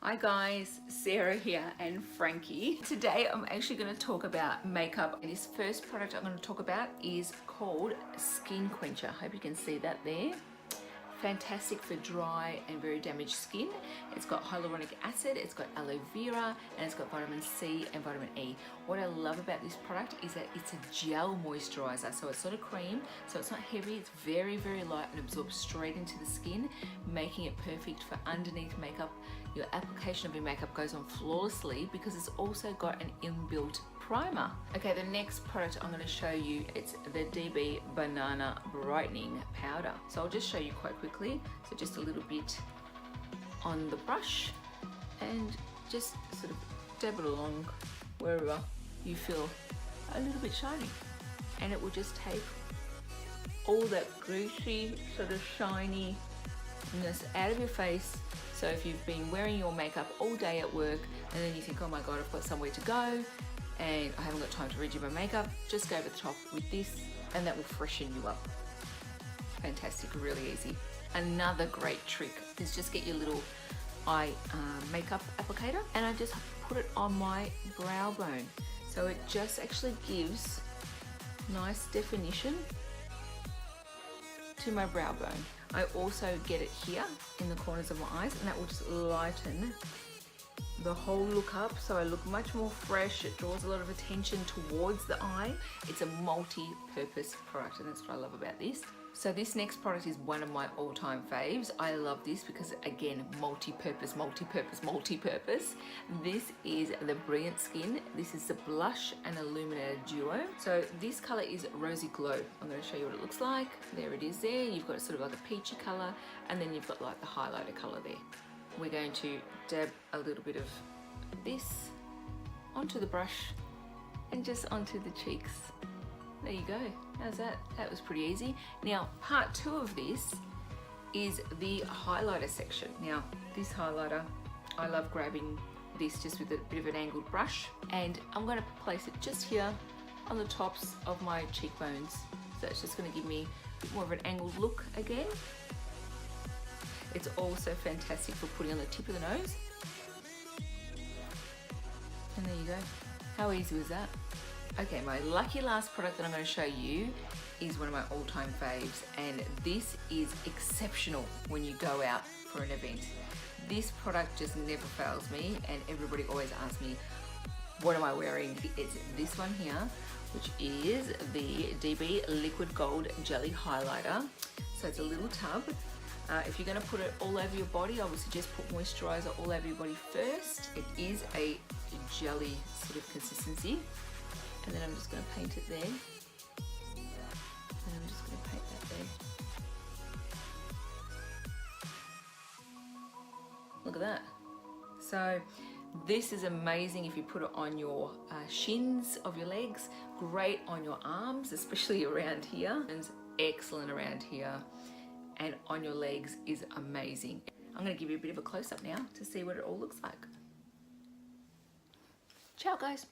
Hi guys, Sarah here and Frankie. Today I'm actually going to talk about makeup. This first product I'm going to talk about is called Skin Quencher. Hope you can see that there. Fantastic for dry and very damaged skin. It's got hyaluronic acid, it's got aloe vera, and it's got vitamin C and vitamin E. What I love about this product is that it's a gel moisturizer, so it's not a cream, so it's not heavy, it's very, very light and absorbs straight into the skin, making it perfect for underneath makeup. Your application of your makeup goes on flawlessly because it's also got an inbuilt primer. Okay, the next product I'm going to show you, it's the DB Banana Brightening Powder. So I'll just show you quite quickly. So just a little bit on the brush and just sort of dab it along wherever you feel a little bit shiny. And it will just take all that greasy sort of shininess out of your face. So if you've been wearing your makeup all day at work and then you think, oh my God, I've got somewhere to go and I haven't got time to redo my makeup, just go over the top with this and that will freshen you up. Fantastic, really easy. Another great trick is just get your little eye makeup applicator and I just put it on my brow bone. So it just actually gives nice definition to my brow bone. I also get it here in the corners of my eyes and that will just lighten the whole look up, so I look much more fresh. It draws a lot of attention towards the eye. It's a multi-purpose product and that's what I love about this. So this next product is one of my all-time faves. I love this because again, multi-purpose. This is the Brilliant Skin. This is the Blush and Illuminator Duo. So this color is Rosy Glow. I'm going to show you what it looks like. There it is there. You've got sort of like a peachy color and then you've got like the highlighter color there. We're going to dab a little bit of this onto the brush and just onto the cheeks. There you go. How's that? That was pretty easy. Now, part two of this is the highlighter section. Now, this highlighter, I love grabbing this just with a bit of an angled brush and I'm going to place it just here on the tops of my cheekbones. So it's just going to give me a bit more of an angled look again. It's also fantastic for putting on the tip of the nose. And there you go. How easy was that? Okay, my lucky last product that I'm going to show you is one of my all-time faves, and this is exceptional when you go out for an event. This product just never fails me and everybody always asks me, what am I wearing? It's this one here, which is the DB Liquid Gold Jelly Highlighter. So it's a little tub. If you're going to put it all over your body, I would suggest put moisturizer all over your body first. It is a jelly sort of consistency. And then I'm just going to paint it there. And I'm just going to paint that there. Look at that. So this is amazing if you put it on your shins of your legs. Great on your arms, especially around here. And excellent around here. And on your legs is amazing. I'm going to give you a bit of a close-up now to see what it all looks like. Ciao guys.